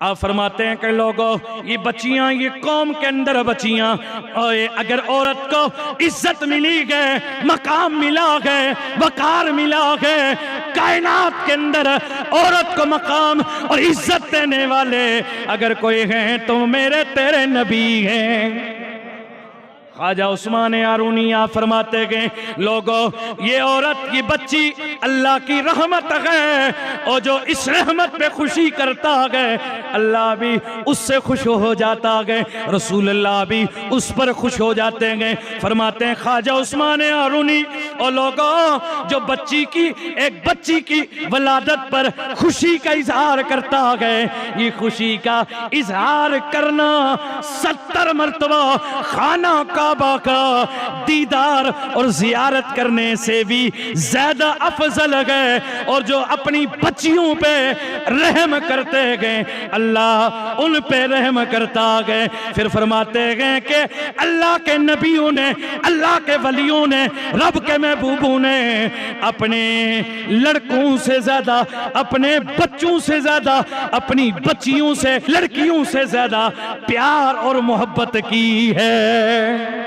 आप फरमाते हैं कि लोगों, ये बच्चियां, ये कौम के अंदर बच्चियां, अगर औरत को इज्जत मिली गए, मकाम मिला गए, वकार मिला गए, कायनात के अंदर औरत को मकाम और इज्जत देने वाले अगर कोई हैं तो मेरे तेरे नबी हैं। ख्वाजा उस्मान हारूनी आप फरमाते गए, लोगों, ये औरत की बच्ची अल्लाह की रहमत है, और जो इस रहमत पे खुशी करता गए अल्लाह भी उससे खुश हो जाता गए, रसूलुल्लाह भी उस पर खुश हो जाते गए। फरमाते हैं ख्वाजा उस्मान हारूनी, और लोगों, जो बच्ची की, एक बच्ची की वलादत पर खुशी का इजहार करता गए, ये खुशी का इजहार करना 70 मरतबा खाना काबा का दीदार और जियारत करने से भी ज्यादा अफजल गए। और जो अपनी बच्चियों पे रहम करते गए अल्लाह उन पे रहम करता गए। फिर फरमाते गए कि अल्लाह के नबियों ने, अल्लाह के वलियों ने, रब के महबूबों ने अपने लड़कों से ज्यादा, अपने बच्चों से ज्यादा, अपनी बच्चियों से, लड़कियों से ज्यादा प्यार और मोहब्बत की है।